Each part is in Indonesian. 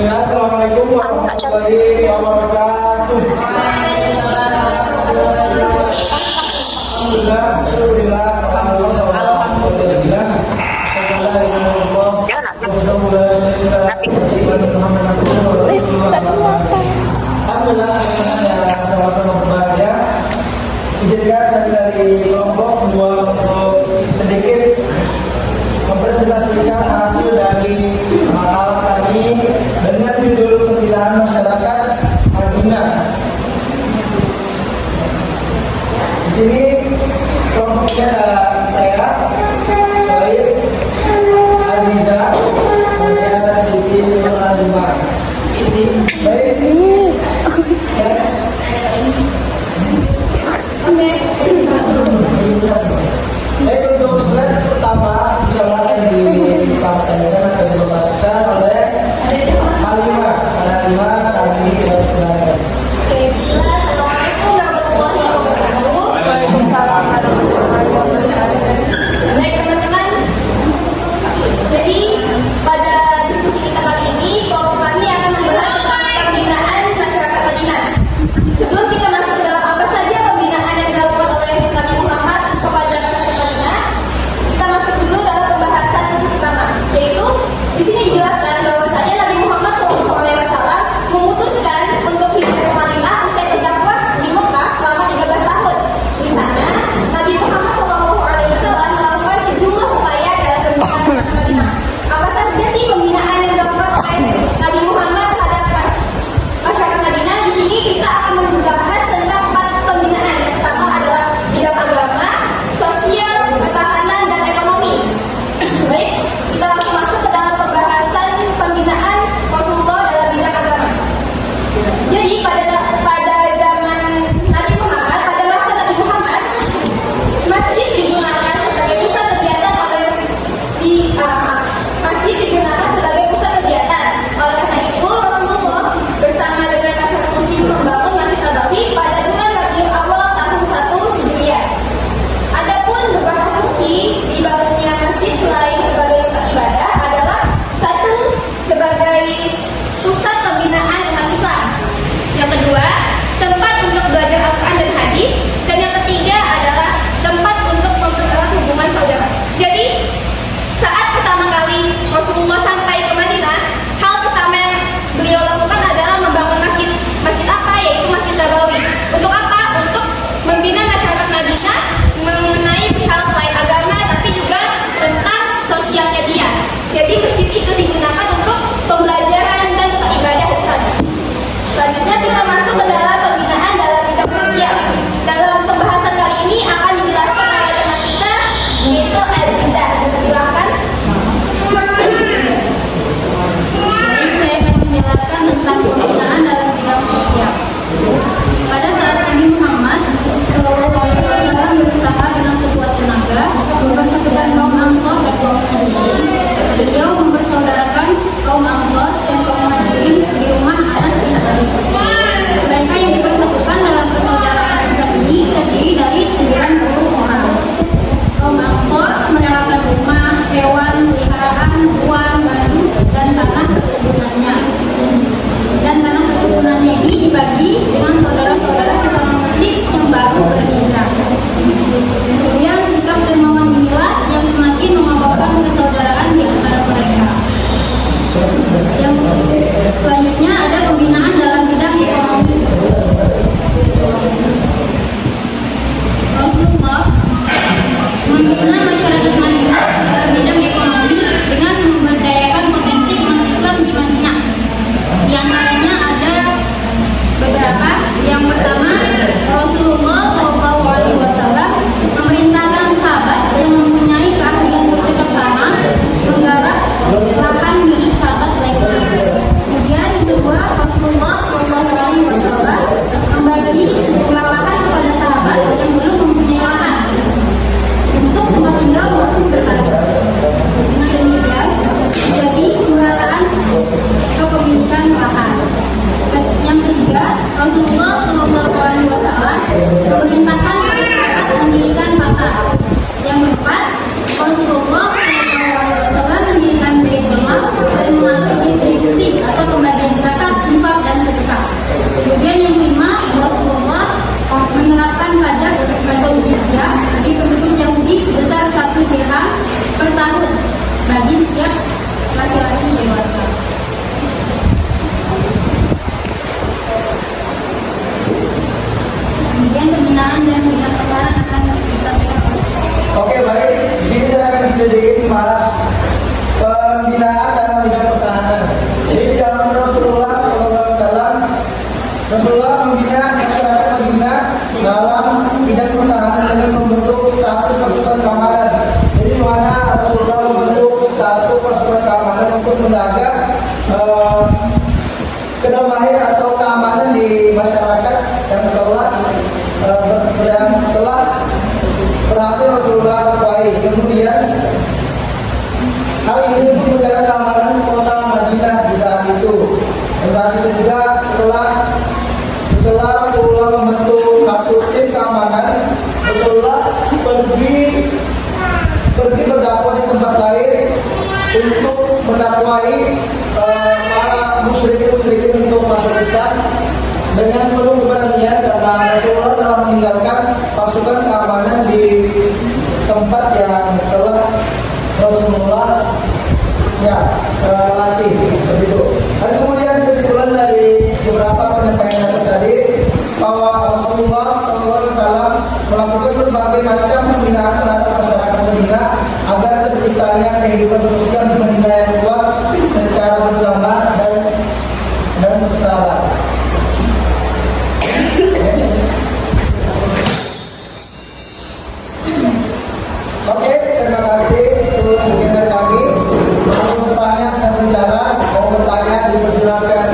Assalamualaikum warahmatullahi wabarakatuh. Alhamdulillah, alhamdulillah. Alhamdulillah, sama-sama berbahagia. Dijadikan dari kelompok dua untuk sedikit mempresentasikan hasil dari makalah kami dengan judul Pembinaan Masyarakat Madinah. Di sini kelompoknya ada saya, Soib, Aziza, kemudian Siti Nurhaliza. Baik. Yes. Baik, untuk slide pertama akan disampaikan atau dibacakan oleh Halimah. Halimah kami silakan. Assalamualaikum warahmatullahi wabarakatuh. Waalaikumsalam warahmatullahi wabarakatuh. Baik teman-teman, jadi pada diskusi kita kali ini kelompok kami akan membahas tentang pembinaan masyarakat Madinah. Sebelum kita masuk ke dalam apa saja pembinaan yang dilakukan oleh Nabi Muhammad kepada masyarakat Madinah, kita masuk dulu dalam pembahasan pertama, yaitu di sini dijelaskan bahwasanya Nabi Muhammad SAW memutuskan untuk hijrah ke Madinah usai berdakwah di Mekah selama 13 tahun. Di sana Nabi Muhammad SAW melakukan sejumlah upaya dalam pembinaan masyarakat Madinah. Apa saja sih pembinaan yang dilakukan oleh Nabi Muhammad terhadap masyarakat Madinah? Di sini kita akan membahas tentang 4 pembinaan. Yang pertama adalah bidang agama, sosial, pertahanan, dan ekonomi. Baik, kita langsung masuk ke dalam pembahasan pembinaan Rasulullah dalam bidang agama. Jadi pada zaman Nabi Muhammad, pada masa Nabi Muhammad, masjid digunakan sebagai pusat kegiatan masjid digunakan sebagai pusat kegiatan. Oleh karena itu, Rasulullah bersama dengan masyarakat muslim membangun Masjid Nabawi pada bulan Rabiul Awal tahun 1 Hijriah. Adapun beberapa fungsi dibangunnya masjid selain sebagai tempat ibadah adalah satu, sebagai pusat pembinaan umat Islam. Yang kedua, tempat untuk belajar Al-Quran dan hadis. Dan yang ketiga adalah tempat untuk mempererat hubungan saudara. Jadi, saat pertama kali Rasulullah sampai ke Madinah, hal pertama yang beliau lakukan adalah membangun masjid. Masjid apa? Yaitu Masjid Nabawi. Untuk apa? Untuk membina masyarakat Madinah mengenai hal selain agama, tapi juga tentang sosialnya dia. Jadi masjid itu digunakan untuk pembelajaran dan tempat ibadah di sana. Selanjutnya kita masuk ke dalam pembinaan dalam bidang sosial. Dalam pembahasan kali ini akan dijelaskan oleh teman kita, yaitu Aziza. Silakan. Jadi saya akan menjelaskan tentang pembinaan dalam bidang sosial. Pada saat Nabi Muhammad SAW berusaha dengan sekuat tenaga mempersatukan kaum Ansor dan kaum Muhajirin, beliau mempersaudarakan kaum Ansor dan kaum Muhajirin di rumah Anas bin Malik. Mereka yang dipersatukan dalam persaudaraan Islam ini terdiri dari 90 orang. Kaum Ansor merelakan rumah, hewan, peliharaan, uang, gandum, dan tanah perkebunannya. Dan tanah perkebunannya ini dibagi dengan saudara-saudara sesama muslim yang baru berhijrah. Kemudian sikap dermawan inilah yang semakin mengokohkan persaudaraan di antara mereka. Yang selanjutnya ada pembinaan dalam bidang ekonomi. Rasulullah membina masyarakat Madinah dalam bidang ekonomi dengan memberdayakan potensi umat Islam di Madinah. Di antaranya ada beberapa. Yang pertama, Rasulullah SAW memerintahkan sahabat yang mempunyai keahlian bercocok tanam menggarap lahan milik sahabat lainnya. Kemudian yang kedua, Rasulullah SAW membagi sejumlah lahan kepada sahabat yang belum mempunyai lahan untuk tempat tinggal maupun berkarya. Dengan demikian, jadi pemerataan kepemilikan lahan. Yang ketiga, Rasulullah SAW memerintahkan masyarakat mendirikan pasar. Yang keempat, Rasulullah SAW mendirikan baitul mal dan mengatur distribusi atau pembagian Kemudian pembinaan dan pendaftaran akan disampaikan. Oke, baik. Di sini saya akan sedikit membahas pembinaan dalam bidang pertahanan. Jadi di dalam Rasulullah SAW, Rasulullah membina masyarakat Madinah dalam bidang pertahanan dengan membentuk satu pasukan keamanan. Jadi mana Rasulullah membentuk satu pasukan keamanan untuk menjaga kedamaian atau keamanan di masyarakat yang telah berhasil Rasulullah capai. Kemudian hal ini pun menjaga keamanan kota Madinah di saat itu. Dan saat itu juga setelah Rasulullah membentuk satu tim keamanan, Rasulullah pergi berdakwah di tempat lain untuk mendakwai para musyrikin untuk masuk Islam dengan penuh keberanian, karena Rasulullah telah meninggalkan pasukan keamanan di tempat yang telah Rasulullah latih begitu. Dan kemudian kesimpulan dari beberapa penyampaian tadi bahwa Rasulullah SAW melakukan berbagai macam pembinaan terhadap masyarakat Madinah agar terciptanya kehidupan sosial di Madinah yang kuat secara bersama dan setara. Oke, terima kasih untuk sekian dari kami. Mau bertanya saya berbicara, mau bertanya dipersilakan.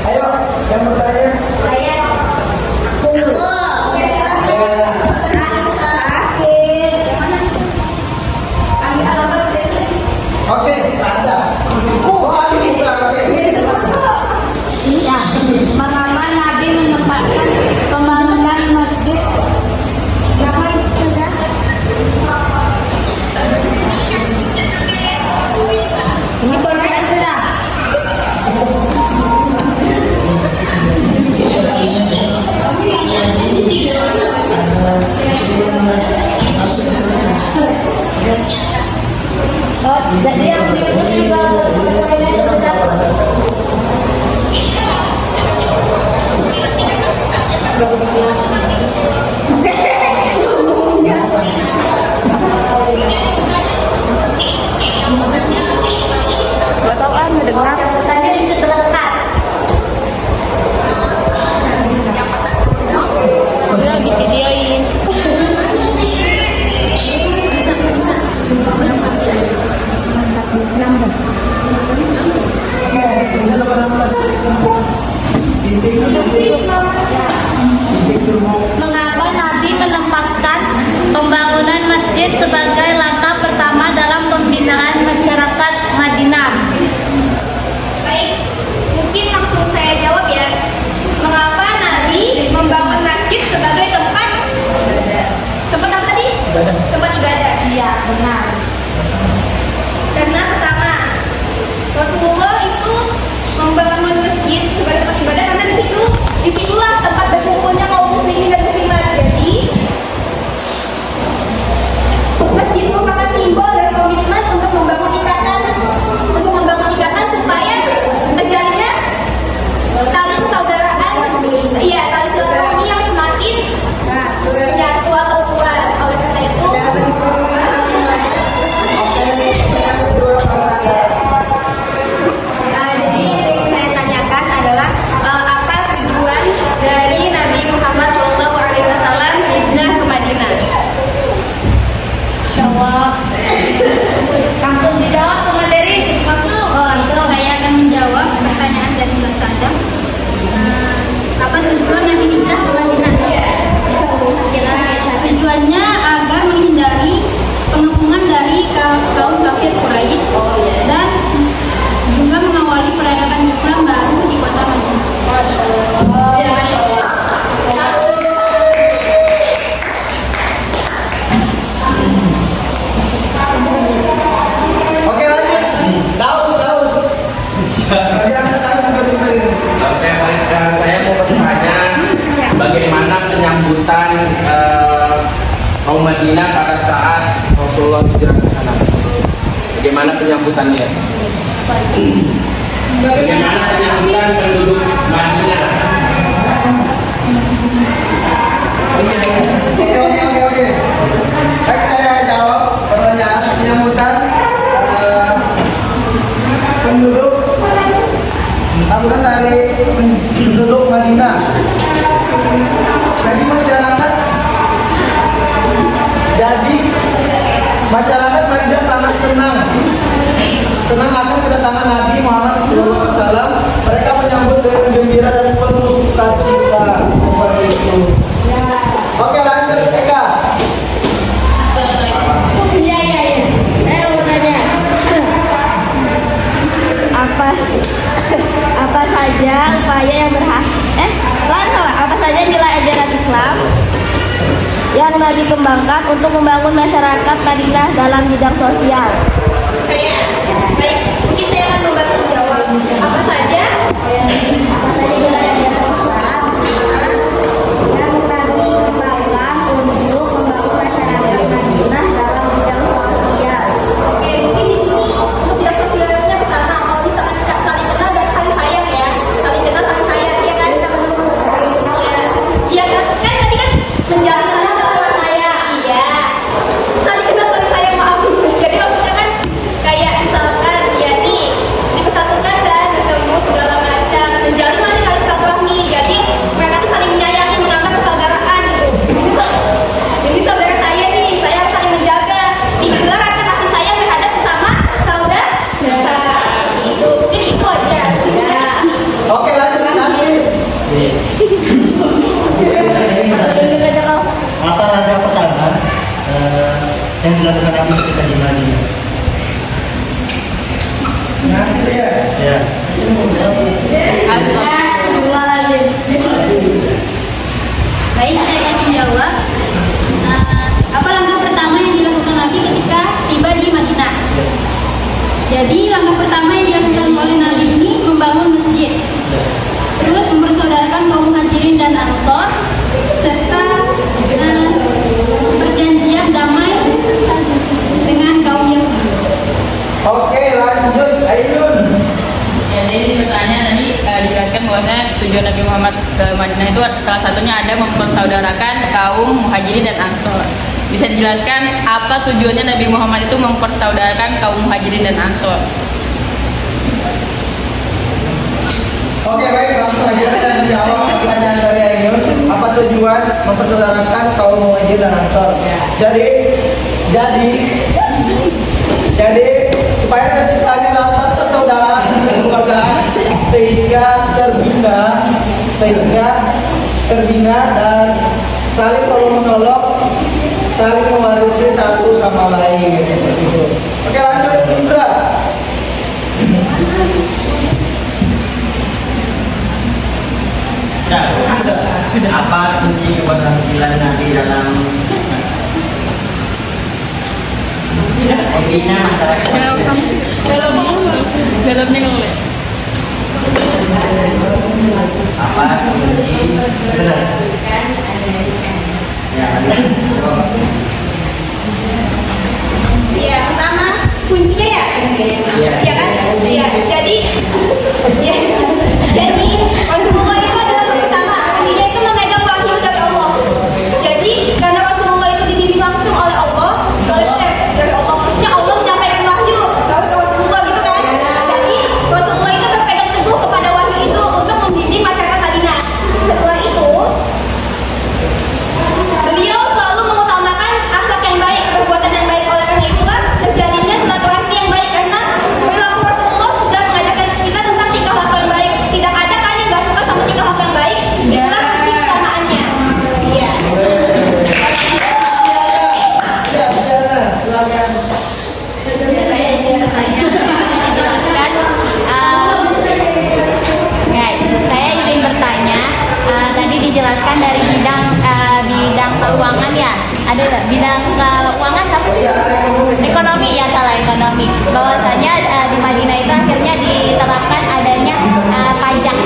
Ayo, yang bertanya. Saya Oke, ada. Oh, ada bisa. Oke. Ya, mengapa Nabi menempatkan pembangunan masjid? Silakan, sudah. Ini pertanyaan sudah. Oh, jadi yang berikut juga pertanyaan sudah. Gak tau kan, mendengar tadi disederhanakan. Udah di videoin. Mengapa Nabi menempatkan pembangunan masjid sebagai langkah pertama dalam pembinaan masyarakat Madinah? baik, mungkin langsung saya jawab ya. Mengapa Nabi membangun masjid sebagai tempat apa tadi? Tempat ibadah. Iya, benar. Karena pertama, Rasulullah itu membangun masjid sebagai tempat ibadah karena disitulah tempat berkumpulnya kaum muslimin dan muslimat. Jadi masjid merupakan simbol dari komitmen untuk membangun ikatan supaya terjalinnya tali persaudaraan, tali silaturahmi yang semakin menyatu atau kuat. Oleh karena itu, jadi saya tanyakan adalah apa tujuan dari Nabi Muhammad SAW hijrah ke Madinah? Insyaallah. Langsung dijawab pemateri. Langsung. Saya akan menjawab pertanyaan dari Mbak Sada. Apa tujuan Nabi hijrah ke Madinah? Tujuannya agar menghindari pengepungan dari kaum kafir Quraisy dan juga mengawali peradaban Islam baru di kota Madinah. Oke, lanjut. Daus. Oke, baik. Saya mau bertanya bagaimana penyambutan kaum Madinah pada saat Rasulullah hijrah ke sana. Bagaimana penyambutannya? Bagaimana penyambutan penduduk Madinah? Oh iya, iya. Oke. Baik, saya jawab pertanyaan penyambutan penduduk sambutan dari penduduk Madinah. Masyarakat Madinah sangat senang akan kedatangan Nabi Muhammad SAW. Mereka menyambut dengan gembira dan penuh sukacita seperti itu. Oke, lanjut Eka. Iya. Saya mau tanya. Apa saja upaya yang berhasil? Apa saja nilai ajaran Islam yang Nabi kembangkan untuk membangun masyarakat Madinah dalam bidang sosial? Baik, mungkin saya akan membantu jawab. Apa saja? Apa saja nilai ajaran Islam yang Nabi kembangkan untuk membangun masyarakat Madinah dalam bidang sosial? Oke, mungkin di sini untuk bidang sosialnya pertama, kalau misalkan kita saling kenal dan saling sayang ya, saling kenal saling sayang, ya kan? Iya kan? Kan tadi kan menjaga iya, saling kenal saling sayang, maaf. Jadi maksudnya kan kayak misalkan ya nih dipersatukan dan ketemu segala macam, menjalin lagi tali silaturahmi. Jadi mereka tuh saling menyayangi, menganggap persaudaraan gitu. Ini saudara saya nih, saya harus saling menjaga. Dibilang rasa kasih sayang terhadap sesama saudara. Itu mungkin itu aja. Oke, lanjut nasi. Apa langkah pertama yang dilakukan Nabi ketika di Madinah? Nasi ya. Ya. Baik, saya akan menjawab. Apa langkah pertama yang dilakukan Nabi ketika tiba di Madinah? Jadi langkah pertama yang dilakukan oleh Nabi ini membangun masjid, terus mempersaudarakan kaum Muhajirin dan Ansor, serta perjanjian damai dengan kaum Yahudi. Oke, lanjut Ayun. Ya, jadi pertanyaan tadi dijelaskan bahwa tujuan Nabi Muhammad ke Madinah itu salah satunya ada mempersaudarakan kaum Muhajirin dan Ansor. Bisa dijelaskan apa tujuannya Nabi Muhammad itu mempersaudarakan kaum Muhajirin dan Ansor? Oke, baik, langsung aja kita menjawab pertanyaan dari Ayun. Apa tujuan mempersaudarakan kaum Muhajirin dan Ansor? Jadi supaya terciptanya rasa persaudaraan dan kekeluargaan sehingga terbina dan saling tolong menolong, saling mewarisi satu sama lain seperti itu. Oke, lanjut Indra. Sudah. Apa kunci keberhasilan Nabi dalam membina masyarakat? Dalamnya ngeliat. Apa kunci? Ya, Iya, pertama kuncinya ya. Iya kan? Iya. Jadi Rasulullah itu adalah yang pertama. Dia itu memegang wahyu dari Allah. Jadi karena Rasulullah itu dibimbing langsung oleh Allah, dari Allah, maksudnya Allah menyampaikan wahyu ke Rasulullah gitu kan. Jadi Rasulullah itu berpegang teguh kepada wahyu itu untuk membimbing masyarakat Madinah. Setelah itu beliau selalu mengutamakan akhlak yang baik, perbuatan yang baik. Oleh karena itulah terjalinnya silaturahmi yang baik, karena perilaku Rasulullah sudah mengajarkan kita tentang tingkah laku yang baik. Tidak ada kan yang nggak suka sama tingkah laku yang baik. Itulah kunci keutamaannya. Iya. Silakan. Saya ingin bertanya, dijelaskan. Saya ingin bertanya. Tadi dijelaskan dari bidang keuangan ya. Ada bidang keuangan apa sih? Ekonomi ya, salah, ekonomi. Bahwasanya di Madinah itu akhirnya diterapkan adanya pajak.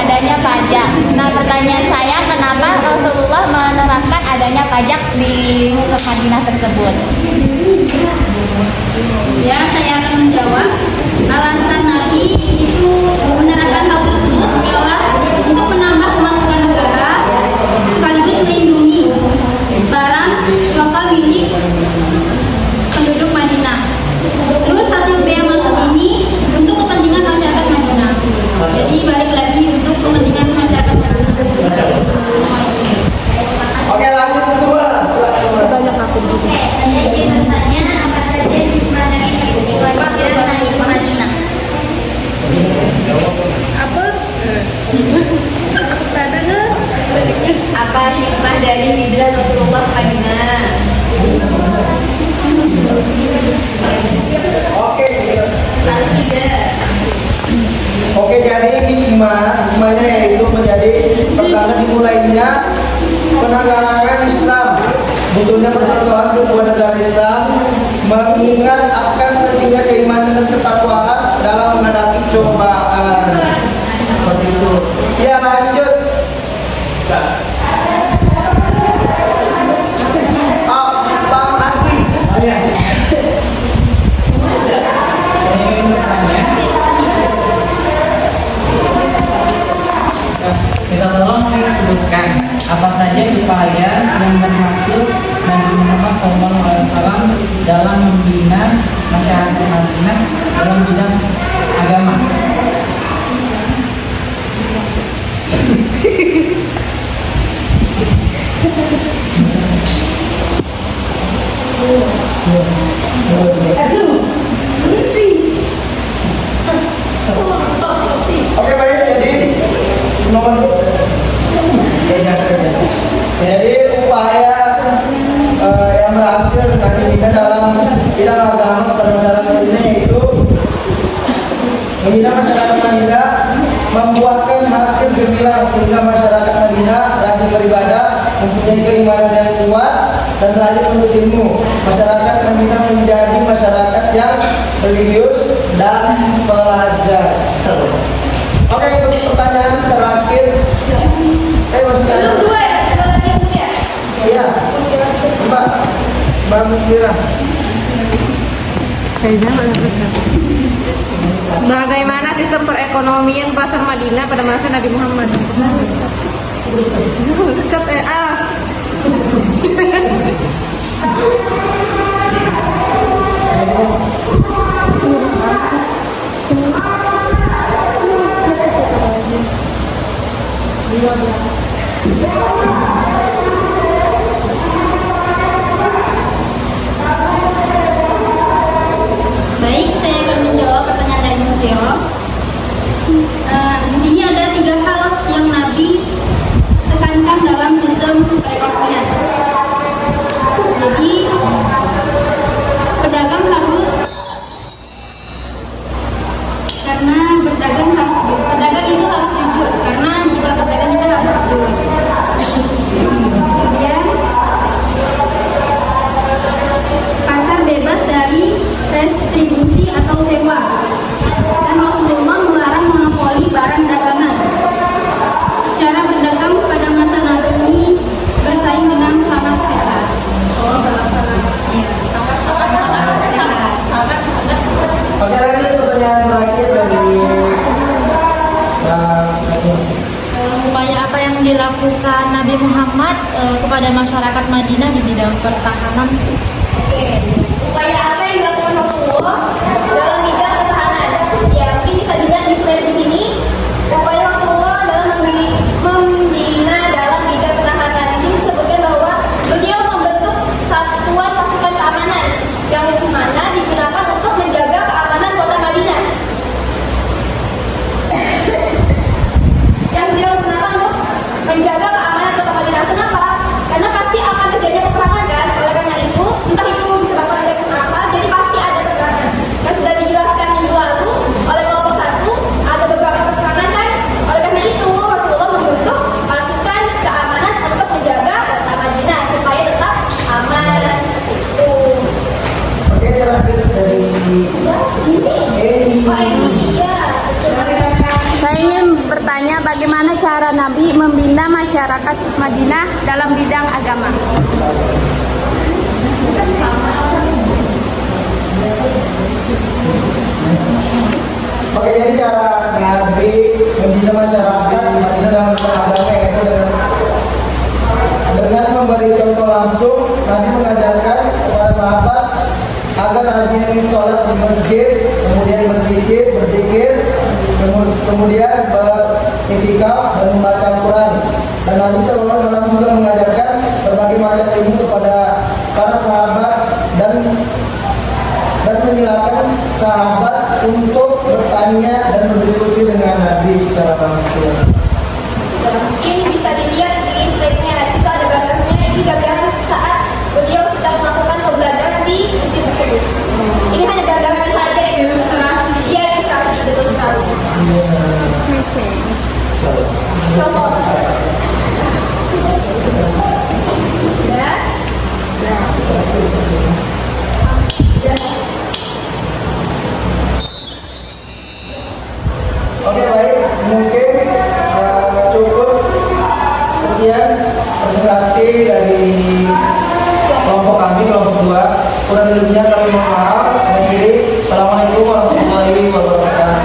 Adanya pajak. Nah, pertanyaan saya, kenapa Rasulullah menerapkan adanya pajak di Madinah tersebut? Ya, saya akan menjawab. Alasan Oke, jadi hikmahnya yaitu menjadi pertama dimulainya penanggalangan Islam, butuhnya persatuan sebuah negara Islam, mengingat akan pentingnya keimanan dan ketakwaan dalam menghadapi cobaan. Seperti itu. Ya, lanjut. Bang Andi. Saya ingin bertanya. Kita tolong disebutkan apa saja upaya yang berhasil Nabi Muhammad SAW dalam membina masyarakat Madinah dalam bidang agama. Oke, baik, jadi upaya yang berhasil nanti kita dalam bidang agama pada masyarakat ini itu membina masyarakat Madinah, membuahkan hasil gemilang sehingga masyarakat Madinah rajin beribadah, mempunyai keimanan yang kuat dan rajin menuntut ilmu. Masyarakat Madinah menjadi masyarakat yang religius dan pelajar. Oke, untuk pertanyaan terakhir. Masih ada? Belum gue, ada lagi yang ya? Iya. Mbak Musfira. Bagaimana sistem perekonomian pasar Madinah pada masa Nabi Muhammad? Dekat Baik, saya akan menjawab pertanyaan dari Museo. Di sini ada 3 hal yang Nabi tekankan dalam sistem perekonomian. Jadi, pedagang harus, karena pedagang itu harus jujur, karena jika pedagang itu harus jujur. Kemudian, pasar bebas dari restribusi atau sewa, dan Rasulullah melarang monopoli barang dagangan. Cara berdagang pada masa Nabi ini bersaing dengan sangat sehat. Iya, sangat sehat. Oke, lagi pertanyaan terakhir dari Upaya apa yang dilakukan Nabi Muhammad kepada masyarakat Madinah di bidang pertahanan? Oke, upaya apa yang dilakukan Rasulullah dalam bidang pertahanan? Ya, mungkin bisa dilihat di slide di sini. Upaya Rasulullah dalam membina dalam bidang pertahanan. Di sini disebutkan bahwa beliau membentuk satuan pasukan keamanan yang mana digunakan untuk menjaga keamanan kota Madinah. Yang beliau gunakan untuk menjaga keamanan kota Madinah. Kenapa? Karena pasti akan terjadi peperangan kan. Oleh karena itu, entah itu disebabkan oleh apa, jadi pasti ada peperangan. Yang sudah dijelaskan minggu lalu oleh kelompok 1, ada beberapa peperangan kan. Oleh karena itu, Rasulullah membentuk pasukan keamanan untuk menjaga kota Madinah supaya tetap aman. Itu. Oke, terakhir dari Iya. Saya ingin bertanya bagaimana cara Nabi membina masyarakat Madinah dalam bidang agama. Oke, jadi cara Nabi membina masyarakat Madinah dalam agama yaitu dengan memberi contoh langsung. Nabi mengajarkan kepada sahabat agar rajin sholat di masjid, kemudian berzikir, kemudian beriktikaf dan membaca Al-Quran. Dan Nabi SAW juga mengajarkan berbagai macam ilmu kepada para sahabat dan menyilakan sahabat untuk bertanya dan berdiskusi dengan Nabi secara langsung. Mungkin bisa dilihat di slide-nya. Di situ ada gambarnya. Ini gambaran saat beliau sedang melakukan pembelajaran di masjid tersebut. Ini hanya gambarannya saja. Iya, Oke baik, mungkin cukup sekian presentasi dari kelompok kami, kelompok 2. Kurang lebihnya kami mohon maaf. Akhiri, Assalamualaikum warahmatullahi wabarakatuh.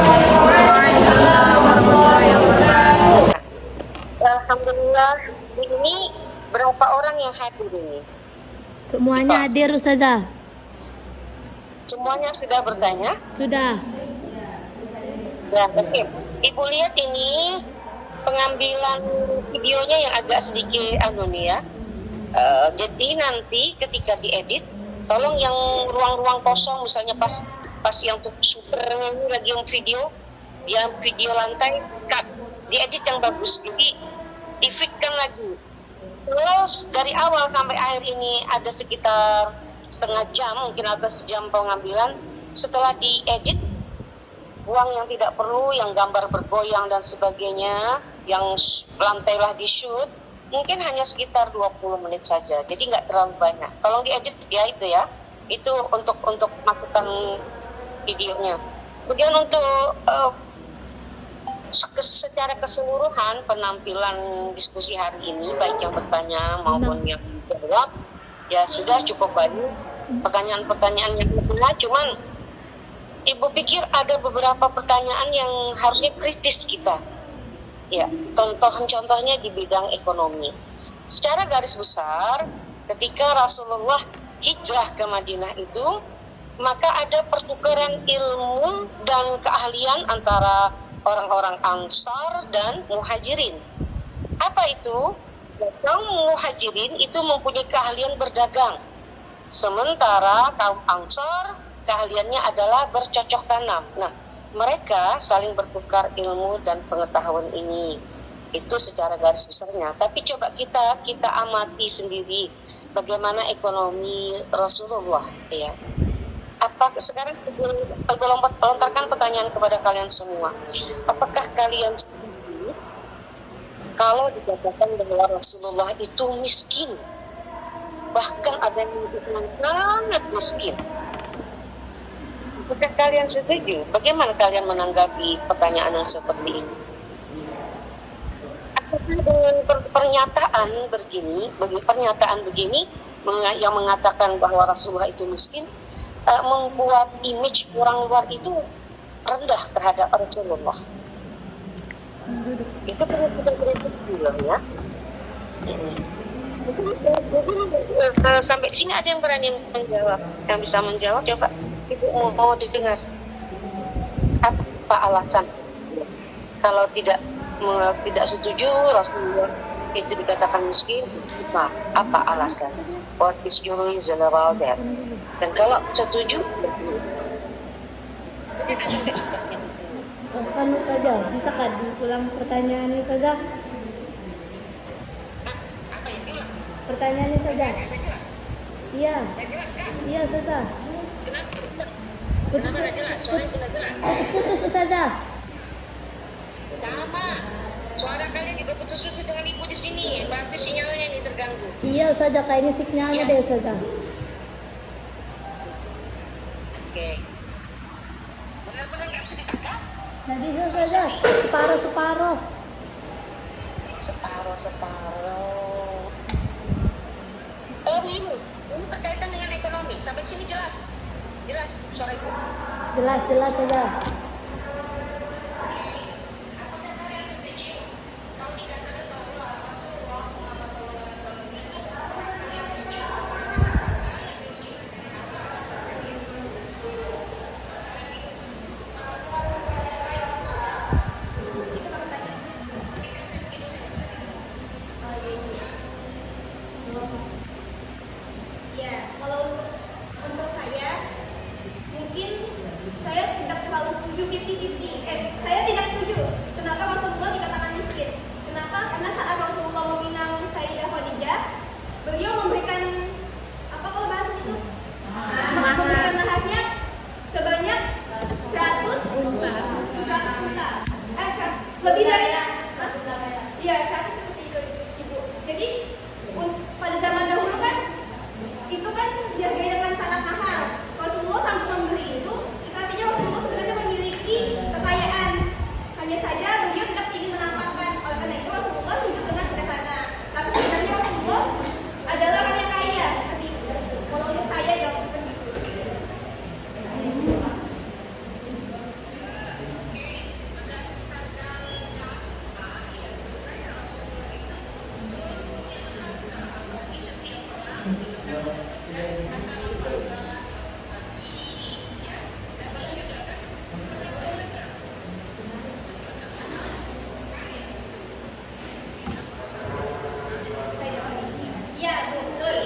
Alhamdulillah, ini berapa orang yang hadir ini? Semuanya hadir, Ustazah. Semuanya sudah bertanya? Sudah. Ya, oke. Ibu lihat ini pengambilan videonya yang agak sedikit ya. Jadi nanti ketika diedit, tolong yang ruang-ruang kosong, misalnya pas yang super ini lagi yang video lantai, cut, diedit yang bagus. Jadi di-fitkan lagi. Terus dari awal sampai akhir ini ada sekitar setengah jam, mungkin agak sejam pengambilan. Setelah diedit, buang yang tidak perlu, yang gambar bergoyang dan sebagainya, yang lantailah di shoot, mungkin hanya sekitar 20 menit saja. Jadi nggak terlalu banyak. Tolong diedit ya itu ya. Itu untuk masukan videonya. Kemudian untuk secara keseluruhan penampilan diskusi hari ini, baik yang bertanya maupun yang menjawab, ya sudah cukup banyak pertanyaan-pertanyaan yang benar. Cuman Ibu pikir ada beberapa pertanyaan yang harusnya kritis kita. Ya, contohnya di bidang ekonomi. Secara garis besar, ketika Rasulullah hijrah ke Madinah itu, maka ada pertukaran ilmu dan keahlian antara orang-orang Ansar dan Muhajirin. Apa itu? Kaum Muhajirin itu mempunyai keahlian berdagang. Sementara kaum Ansar keahliannya adalah bercocok tanam. Nah, mereka saling bertukar ilmu dan pengetahuan ini. Itu secara garis besarnya. Tapi coba kita amati sendiri bagaimana ekonomi Rasulullah, ya. Sekarang lontarkan pertanyaan kepada kalian semua. Apakah kalian setuju kalau dikatakan bahwa Rasulullah itu miskin? Bahkan ada yang menyebutkan sangat miskin. Apakah kalian setuju? Bagaimana kalian menanggapi pertanyaan yang seperti ini? Apakah dengan pernyataan begini yang mengatakan bahwa Rasulullah itu miskin, membuat image orang luar itu rendah terhadap Rasulullah? Itu perlu kita berpikir ya. Sampai sini ada yang berani menjawab, yang bisa menjawab? Coba Ibu mau didengar. Apa alasan kalau tidak setuju Rasulullah itu dikatakan miskin? Apa alasan? What is your reason about that? Dan kalau setuju, Kan saja, bisa kan diulang pertanyaannya saja? Pertanyaannya saja. Iya. Iya saja. kenapa nggak jelas? Soalnya tidak jelas. Putus saja. Sama. Suara kalian juga putus-putus dengan ibu di sini. Berarti sinyalnya ini terganggu. Iya saja, kayaknya sinyalnya deh saja. Oke. Benar-benar nggak bisa ditangkap? Jadi saja, separuh-separuh. Separuh. Ini berkaitan dengan ekonomi. Sampai sini jelas. Jelas suara ibu. Jelas saja. Ya, kalau untuk saya, mungkin saya tidak terlalu setuju 50-50. Saya tidak setuju. Kenapa Rasulullah dikatakan miskin? Kenapa? Karena saat Rasulullah meminang Sayyidah Khadijah, beliau memberikan apa kalau bahasa itu? Memberikan maharnya sebanyak 100 unta. Lebih dari iya 100 seperti itu, Ibu. Jadi pada zaman dahulu kan itu kan dihargai dengan sangat mahal. Rasulullah sampai membeli itu artinya Rasulullah sebenarnya memiliki kekayaan. Hanya hanya saja beliau tidak ingin menampakkan. Oleh karena itu Rasulullah hidup dengan sederhana. Tapi sebenarnya Rasulullah adalah orang yang kaya seperti itu. Kalau untuk saya jawab seperti itu. Iya, betul.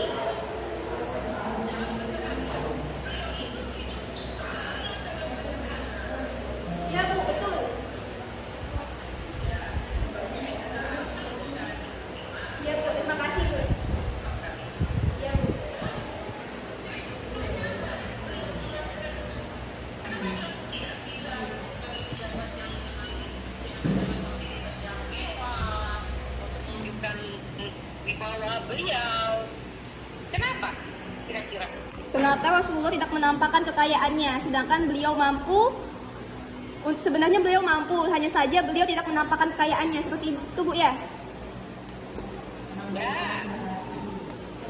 Iya, Bu, betul. Iya, Bu, terima kasih, Bu. Iya, Bu. Untuk menunjukkan wibawa beliau. Kenapa? Kira-kira. Kenapa Rasulullah tidak menampakkan kekayaannya, sedangkan beliau mampu? Sebenarnya beliau mampu, hanya saja beliau tidak menampakkan kekayaannya seperti itu, Bu ya?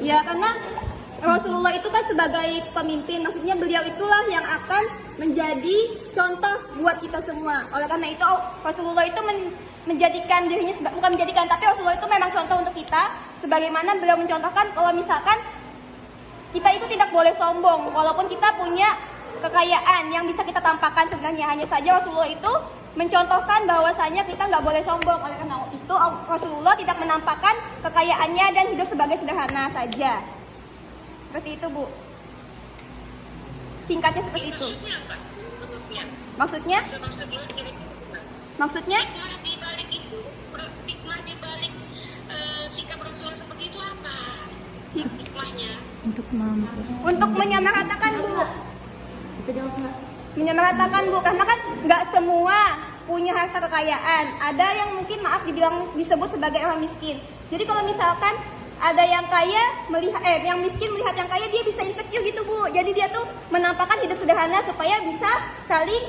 Ya, karena Rasulullah itu kan sebagai pemimpin, maksudnya beliau itulah yang akan menjadi contoh buat kita semua. Oleh karena itu Rasulullah itu menjadikan dirinya, bukan menjadikan, tapi Rasulullah itu memang contoh untuk kita, sebagaimana beliau mencontohkan kalau misalkan kita itu tidak boleh sombong, walaupun kita punya kekayaan yang bisa kita tampakkan sebenarnya. Hanya saja Rasulullah itu mencontohkan bahwasanya kita nggak boleh sombong. Oleh karena itu Rasulullah tidak menampakkan kekayaannya dan hidup sebagai sederhana saja. Seperti itu, Bu. Singkatnya seperti itu. Maksudnya apa? Menurutnya? Maksudnya? Maksudnya kira-kira. Maksudnya? Hikmah di balik itu, hikmah di balik sikap Rasulullah seperti itu apa? Hikmahnya. Untuk menyamaratakan, Bu. Menyamaratakan, Bu, karena kan nggak semua punya harta kekayaan. Ada yang mungkin disebut sebagai orang miskin. Jadi kalau misalkan ada yang kaya yang miskin melihat yang kaya, dia bisa insecure gitu, Bu. Jadi dia tuh menampakkan hidup sederhana supaya bisa saling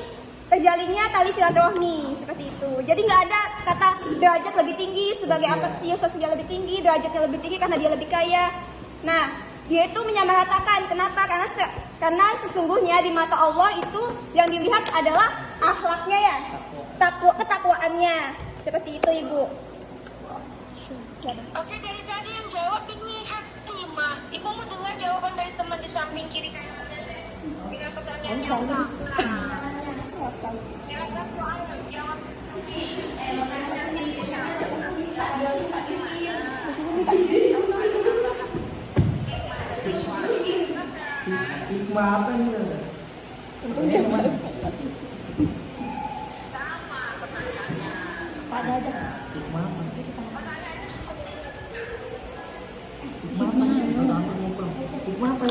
terjalinnya tali silaturahmi seperti itu. Jadi nggak ada kata derajat lebih tinggi sebagai status sosial lebih tinggi, derajatnya lebih tinggi karena dia lebih kaya. Nah, dia itu menyamaratakan. Kenapa? Karena sesungguhnya di mata Allah itu yang dilihat adalah akhlaknya ya, ketakwaannya. Seperti itu, Ibu. Oke, dari tadi yang jawab ini Hatimah. Ibu mau dengar jawaban dari teman di samping kiri kanan dengan pertanyaan yang sama. Jangan soalnya jawab. Hikmah apa ini? Untung dia malu. Sama pertanyaannya. Hikmah apa? Hikmah apa?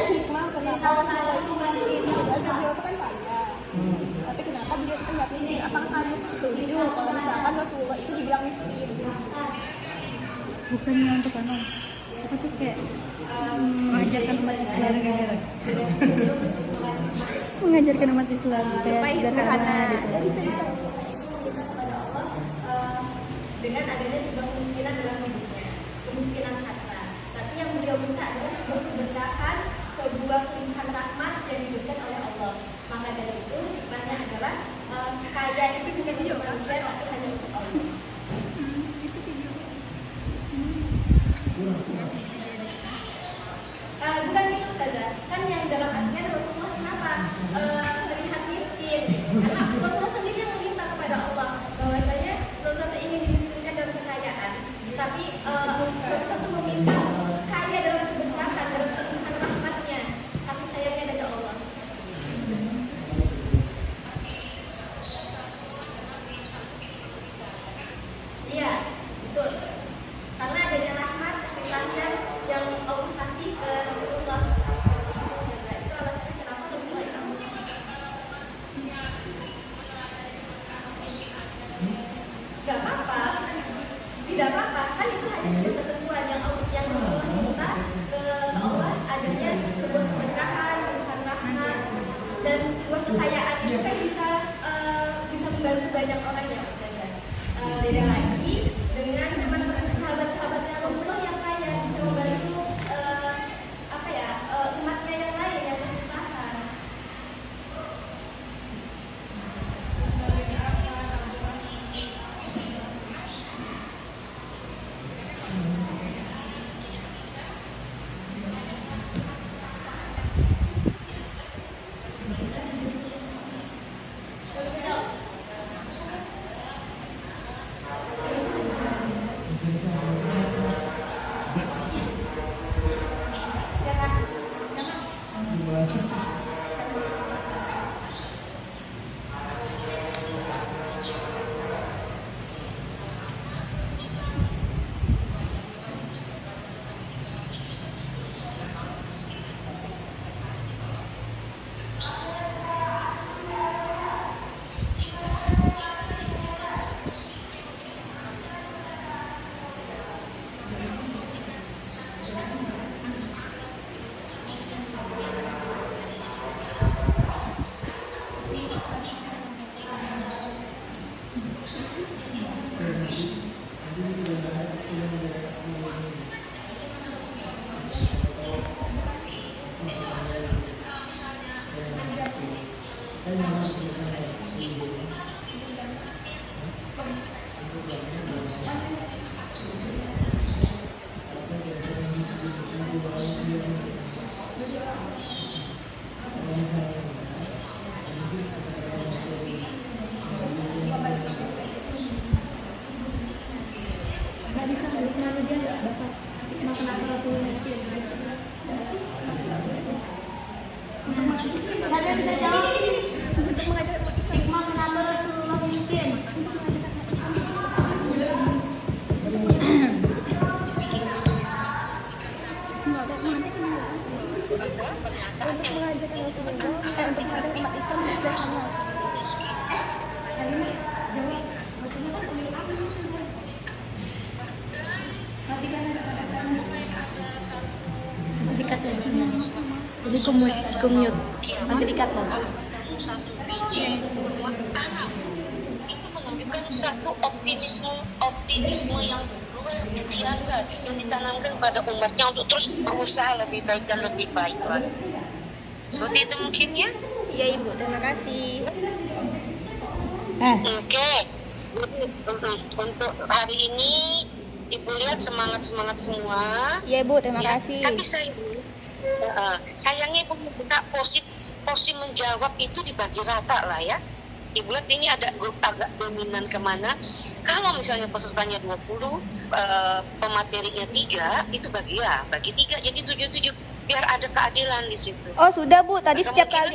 Hikmah kenapa Rasulullah itu miskin? Padahal beliau itu kan kaya. Tapi kenapa beliau itu nggak miskin? Apakah kalian setuju kalau misalkan Rasulullah itu dibilang miskin? Bukannya untuk anak, apa tuh kayak mengajarkan umat Islam, mengajarkan umat Islam kayak sederhana gitu. Bisa kita kepada Allah dengan adanya sebuah kemiskinan dalam hidupnya, kemiskinan harta. Tapi yang beliau minta adalah sebuah keberkahan, sebuah limpahan rahmat yang diberikan oleh Allah. Maka dari itu hikmahnya adalah kaya itu bukan untuk manusia, tapi hanya untuk Allah. Bukan gitu saja, kan yang dalam artian Rasulullah kenapa terlihat miskin? Karena Rasulullah sendiri yang meminta kepada Allah bahwasanya Rasulullah ingin dimiskinkan dalam kekayaan, tapi Rasulullah itu meminta kaya dalam keberkahan, dalam kelimpahan rahmatnya, kasih sayangnya dari Allah. Iya, betul. Karena adanya rahmat, kasih sayang yang Allah kasih ke Rasulullah. Itu alasannya kenapa Rasulullah itu gak apa-apa, tidak apa-apa, kan itu hanya sebuah ketentuan yang Rasulullah minta ke Allah, adanya sebuah keberkahan, rahmat, dan sebuah kekayaan itu kan bisa membantu banyak orang ya Ustazah. Beda lagi dengan sahabat-sahabatnya Rasulullah yang kaya bisa membantu umatnya yang lain yang kesusahan. Kalian bisa jawab untuk mengajar umat Islam. Hikmah kenapa Rasulullah memimpin untuk mengajarkan Rasulullah untuk mengajarkan umat Islam sederhana. Kalimat jawab Rasulullah kan pemilik apa Rasulullah? Nanti kan dikat lagi jadi commute nanti dikat loh. Satu biji buat anak itu menunjukkan satu optimisme yang luar biasa yang ditanamkan pada umatnya untuk terus berusaha lebih baik dan lebih baik lagi. Seperti itu mungkin ya? Iya Ibu, terima kasih. Oke. Untuk hari ini Ibu lihat semangat semua. Iya Ibu, terima kasih. Tapi sayangnya Ibu minta porsi menjawab itu dibagi rata lah ya. Ibu lihat ini ada grup agak dominan kemana. Kalau misalnya pesertanya 20, pematerinya 3, itu bagi 3 jadi 7 biar ada keadilan di situ. Oh sudah Bu, tadi Maka setiap mungkin- kali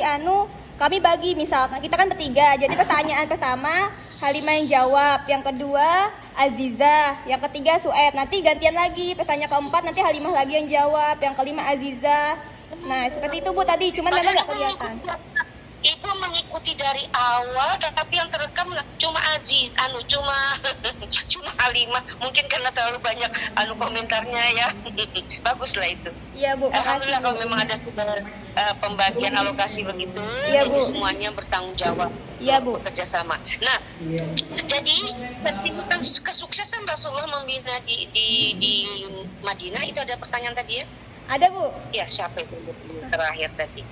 kami bagi misalkan kita kan bertiga. Jadi pertanyaan pertama Halimah yang jawab, yang kedua Aziza, yang ketiga Sueb. Nanti gantian lagi, pertanyaan keempat nanti Halimah lagi yang jawab, yang kelima Aziza. Nah seperti itu Bu tadi, cuman memang nggak kelihatan. Ibu mengikuti dari awal, tapi yang terekam cuma Aziz, cuma Halimah. Mungkin karena terlalu banyak komentarnya ya. Baguslah itu. Iya Bu, Alhamdulillah makasih. kalau memang ada pembagian alokasi begitu, Iya, jadi Bu. semuanya bertanggung jawab. Iya, Bu. Bekerja sama. Nah, jadi tentang kesuksesan Rasulullah membina di Madinah itu ada pertanyaan tadi ya? Ada Bu. Ya, siapa itu terakhir tadi?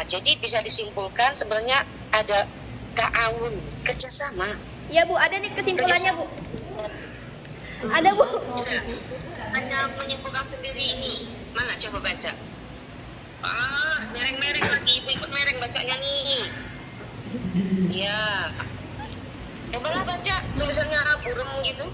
Jadi bisa disimpulkan sebenarnya ada ta'awun, kerjasama. Iya Bu, ada nih kesimpulannya Bu. Ada Bu. Anda menyimpulkan sendiri ini. Mana coba baca? Mereng-mereng lagi, Ibu ikut mereng bacanya nih. Iya. Cobalah baca tulisannya burem gitu.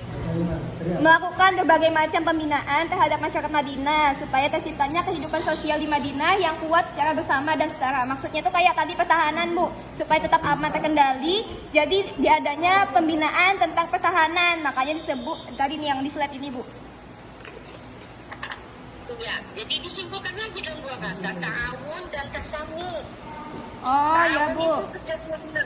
Melakukan berbagai macam pembinaan terhadap masyarakat Madinah supaya terciptanya kehidupan sosial di Madinah yang kuat secara bersama dan setara. Maksudnya itu kayak tadi pertahanan Bu, supaya tetap aman terkendali. Jadi diadanya pembinaan tentang pertahanan, makanya disebut tadi nih yang di slide ini Bu. Ya, jadi disimpulkan lagi dalam 2 kata, ta'awun dan tasamu. Oh ya Bu. Itu kerjasama.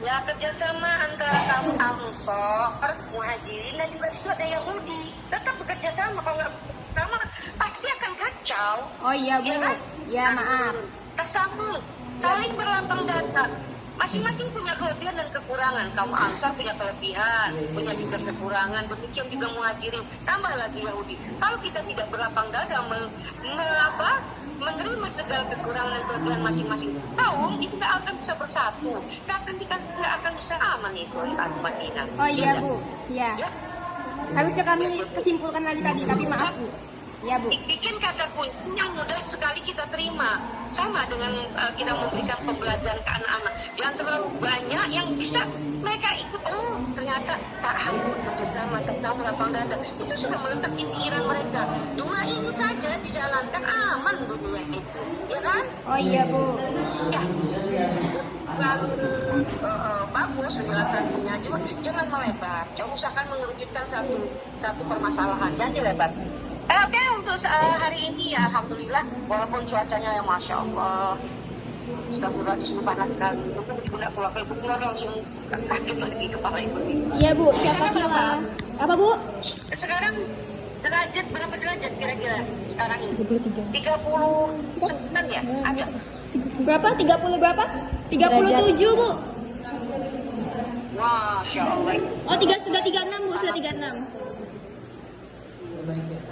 Ya, kerjasama antara kaum Ansor, Muhajirin dan juga itu ada Yahudi. Tetap bekerja sama, kalau nggak bersama pasti akan kacau. Oh iya Bu. Ya kan? Ya maaf. Tasamu, saling berlapang dada. Masing-masing punya kelebihan dan kekurangan. Kaum Ansar punya kelebihan, punya juga kekurangan. Demikian juga Muhajirin. Tambah lagi Yahudi. Kalau kita tidak berlapang dada menerima segala kekurangan dan kelebihan masing-masing kaum, itu nggak akan bisa bersatu. Nggak akan bisa aman itu di Madinah. Oh iya Bu, ya. Harusnya kami kesimpulkan lagi tadi, tapi maaf Bu. Ya Bu. Bikin kata kunci yang mudah sekali kita terima. Sama dengan kita memberikan pembelajaran ke anak-anak. Jangan terlalu banyak yang bisa mereka ikut. Oh ternyata ta'awun bersama tentang lapang dada. Itu sudah meletak di pikiran mereka. Dua ini saja dijalankan aman dunia itu. Ya kan? Oh iya Bu. Ya. Bagus penjelasannya, cuma jangan melebar. Jangan usahakan mengerucutkan satu permasalahan, jangan dilebar. Oke, untuk hari ini ya Alhamdulillah, walaupun cuacanya yang Masya Allah Astagfirullah, di sini panas sekali. Mungkin ibu nak keluar langsung kaget lagi kepala ibu. Iya Bu, siapa kira? Apa Bu? Sekarang derajat, berapa derajat kira-kira sekarang ini? 39 ya? Ada? Berapa? 30 berapa? 37 Bu. Masya Allah. Oh, sudah 36 Bu, sudah 36.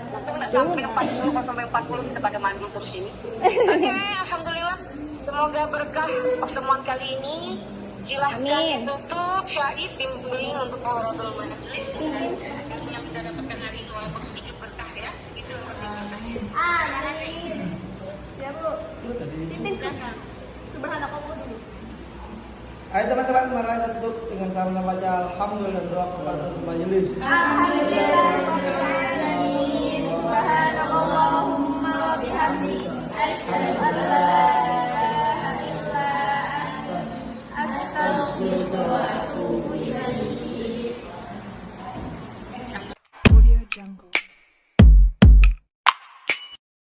Untung nggak sampai 40, kalau sampai 40 kita pada mandi terus ini. Oke, Alhamdulillah. Semoga berkah pertemuan kali ini. Silahkan ditutup, Syahid bimbing untuk Qawaratul Majelis yang kita dapatkan hari ini walaupun sedikit berkah ya. Itu Ya Bu. Pimpin Subhanallah dulu. Ayo teman-teman, mari kita tutup dengan sama baca Alhamdulillah doa kepada majelis. Subhanallahumma bihamdi.